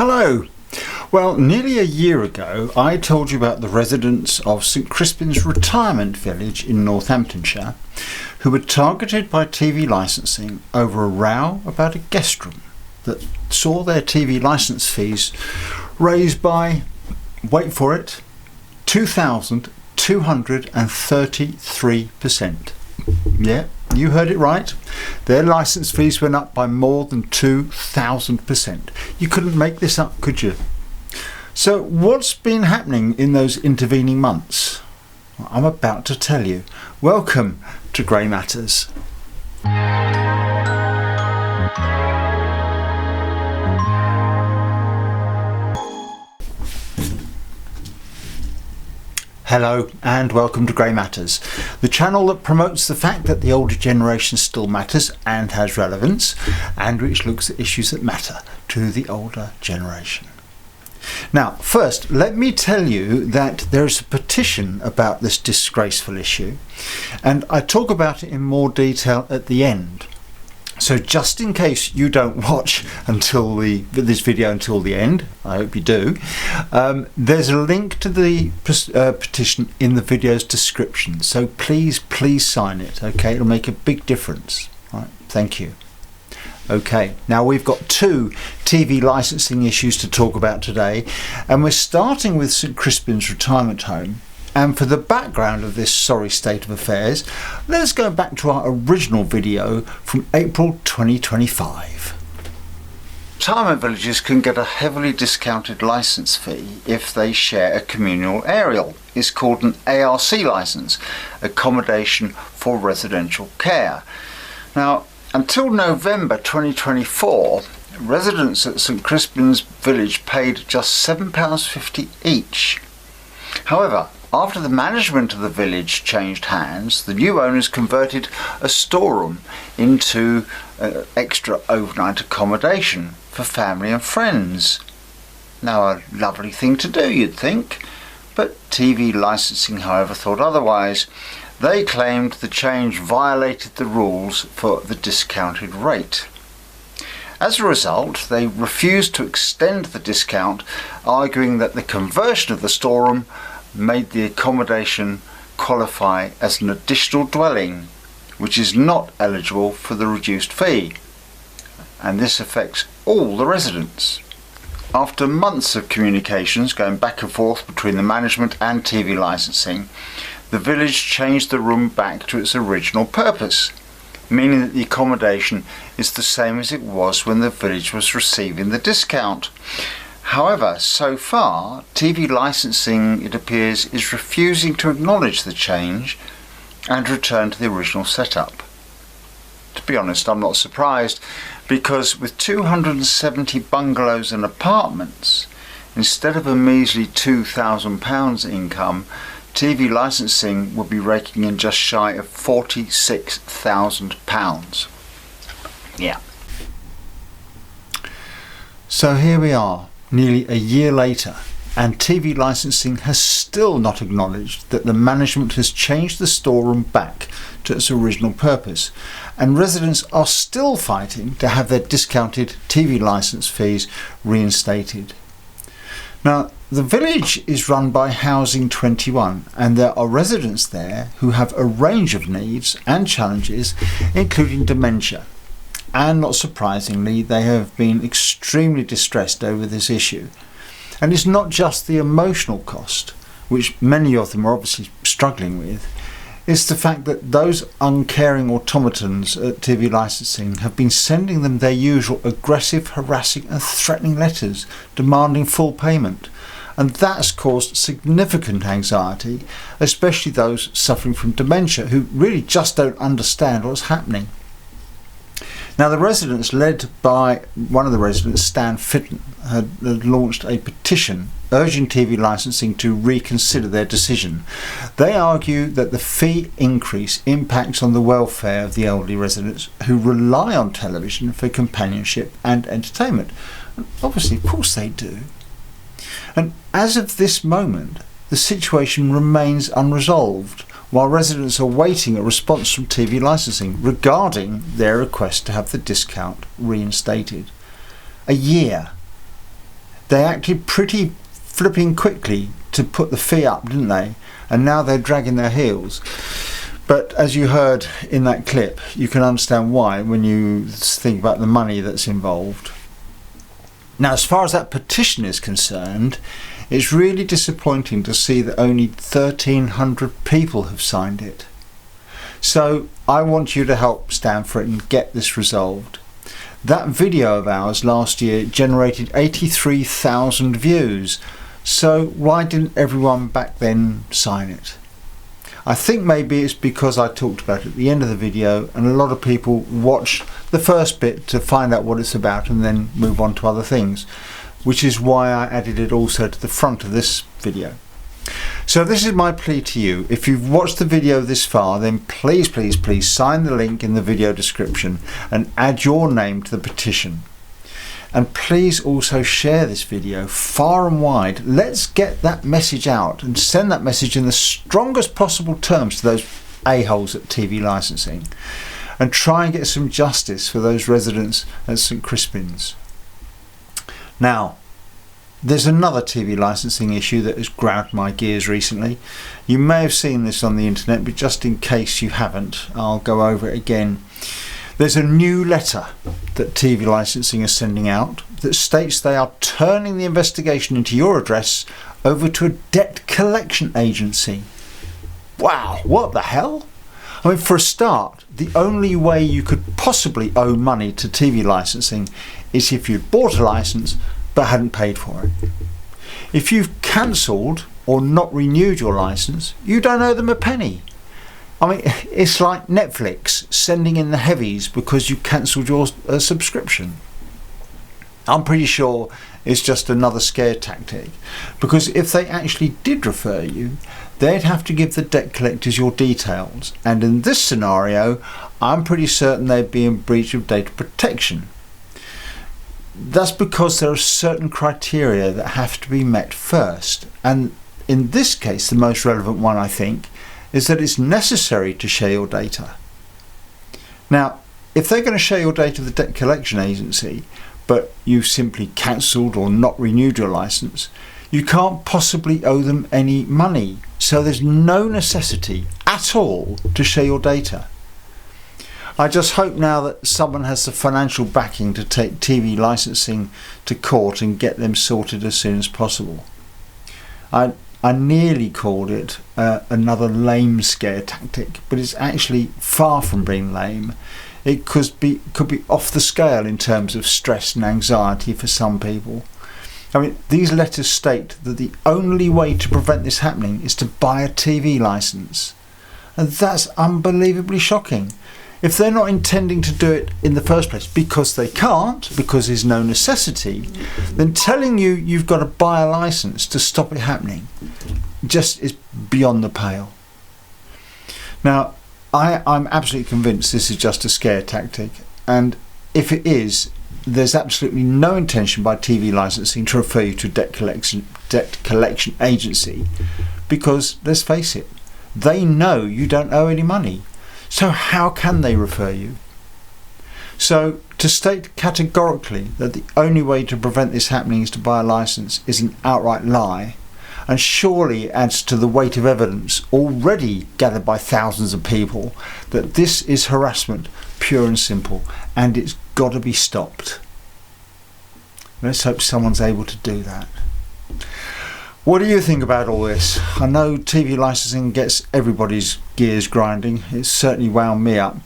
Hello! Well, nearly a year ago I told you about the residents of St Crispin's retirement village in Northamptonshire who were targeted by TV licensing over a row about a guest room that saw their TV licence fees raised by, wait for it, 2,233%. Yeah, you heard it right. Their licence fees went up by more than 2,000%. You couldn't make this up, could you? So what's been happening in those intervening months? Well, I'm about to tell you. Welcome to Grey Matters. Hello and welcome to Grey Matters, the channel that promotes the fact that the older generation still matters and has relevance, and which looks at issues that matter to the older generation. Now, first, let me tell you that there is a petition about this disgraceful issue, and I talk about it in more detail at the end. So just in case you don't watch this video until the end, I hope you do, there's a link to the petition in the video's description. So please sign it, okay? It'll make a big difference. All right, thank you. Okay, now we've got two TV licensing issues to talk about today, and we're starting with St Crispin's retirement home. And for the background of this sorry state of affairs, let's go back to our original video from April 2025. Retirement villages can get a heavily discounted licence fee if they share a communal aerial. It's called an ARC licence, Accommodation for Residential Care. Now, until November 2024, residents at St Crispin's village paid just £7.50 each. However, after the management of the village changed hands, the new owners converted a storeroom into extra overnight accommodation for family and friends. Now, a lovely thing to do, you'd think, but TV licensing, however, thought otherwise. They claimed the change violated the rules for the discounted rate. As a result, they refused to extend the discount, arguing that the conversion of the storeroom made the accommodation qualify as an additional dwelling, which is not eligible for the reduced fee, and this affects all the residents. After months of communications going back and forth between the management and TV licensing, the village changed the room back to its original purpose, meaning that the accommodation is the same as it was when the village was receiving the discount. However, so far, TV licensing, it appears, is refusing to acknowledge the change and return to the original setup. To be honest, I'm not surprised, because with 270 bungalows and apartments, instead of a measly £2,000 income, TV licensing will be raking in just shy of £46,000. Yeah. So here we are, nearly a year later, and TV licensing has still not acknowledged that the management has changed the storeroom back to its original purpose, and residents are still fighting to have their discounted TV licence fees reinstated. Now, the village is run by Housing 21, and there are residents there who have a range of needs and challenges, including dementia. And not surprisingly, they have been extremely distressed over this issue. And it's not just the emotional cost, which many of them are obviously struggling with. It's the fact that those uncaring automatons at TV licensing have been sending them their usual aggressive, harassing and threatening letters demanding full payment. And that's caused significant anxiety, especially those suffering from dementia who really just don't understand what's happening. Now, the residents, led by one of the residents, Stan Fitton, had launched a petition urging TV licensing to reconsider their decision. They argue that the fee increase impacts on the welfare of the elderly residents who rely on television for companionship and entertainment. And obviously, of course they do. And as of this moment, the situation remains unresolved, while residents are waiting a response from TV licensing regarding their request to have the discount reinstated. A year. they acted pretty flipping quickly to put the fee up, didn't they? And now they're dragging their heels. But as you heard in that clip, you can understand why when you think about the money that's involved. Now, as far as that petition is concerned, it's really disappointing to see that only 1,300 people have signed it. So I want you to help stand for it and get this resolved. That video of ours last year generated 83,000 views. So why didn't everyone back then sign it? I think maybe it's because I talked about it at the end of the video and a lot of people watch the first bit to find out what it's about and then move on to other things, which is why I added it also to the front of this video. So this is my plea to you. If you've watched the video this far, then please, please, please sign the link in the video description and add your name to the petition. And please also share this video far and wide. Let's get that message out and send that message in the strongest possible terms to those a-holes at TV licensing, and try and get some justice for those residents at St Crispin's. Now, there's another TV licensing issue that has ground my gears recently. You may have seen this on the internet, but just in case you haven't, I'll go over it again. There's a new letter that TV licensing is sending out that states they are turning the investigation into your address over to a debt collection agency. Wow, what the hell? I mean, for a start, the only way you could possibly owe money to TV licensing is if you'd bought a license but hadn't paid for it. If you've cancelled or not renewed your license, you don't owe them a penny. I mean, it's like Netflix sending in the heavies because you cancelled your subscription. I'm pretty sure it's just another scare tactic, because if they actually did refer you, they'd have to give the debt collectors your details, and in this scenario, I'm pretty certain they'd be in breach of data protection. That's because there are certain criteria that have to be met first, and in this case, the most relevant one, I think, is that it's necessary to share your data. Now, if they're going to share your data with the debt collection agency, but you simply cancelled or not renewed your license, you can't possibly owe them any money. So there's no necessity at all to share your data. I just hope now that someone has the financial backing to take TV licensing to court and get them sorted as soon as possible. I nearly called it another lame scare tactic, but it's actually far from being lame. It could be off the scale in terms of stress and anxiety for some people. I mean, these letters state that the only way to prevent this happening is to buy a TV license. And that's unbelievably shocking. If they're not intending to do it in the first place because they can't, because there's no necessity, then telling you you've got to buy a license to stop it happening just is beyond the pale. Now, I'm absolutely convinced this is just a scare tactic, and if it is, there's absolutely no intention by TV licensing to refer you to a debt collection agency, because let's face it, they know you don't owe any money. So how can they refer you? So to state categorically that the only way to prevent this happening is to buy a license is an outright lie, and surely adds to the weight of evidence already gathered by thousands of people that this is harassment, pure and simple, and it's got to be stopped. Let's hope someone's able to do that. What do you think about all this? I know TV licensing gets everybody's gears grinding. It's certainly wound me up.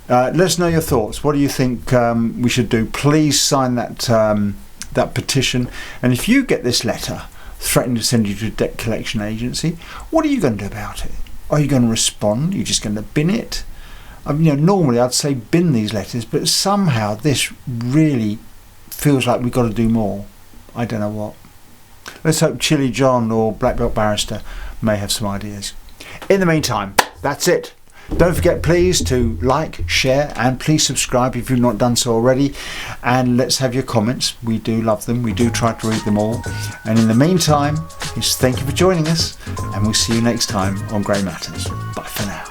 Let us know your thoughts. What do you think we should do? Please sign that petition. And if you get this letter threatening to send you to a debt collection agency, what are you going to do about it? Are you going to respond? Are you just going to bin it? Normally I'd say bin these letters, but somehow this really feels like we've got to do more. I don't know what. Let's hope Chili John or Black Belt Barrister may have some ideas. In the meantime, that's it. Don't forget, please, to like, share, and please subscribe if you've not done so already. And let's have your comments. We do love them. We do try to read them all. And in the meantime, just thank you for joining us, and we'll see you next time on Grey Matters. Bye for now.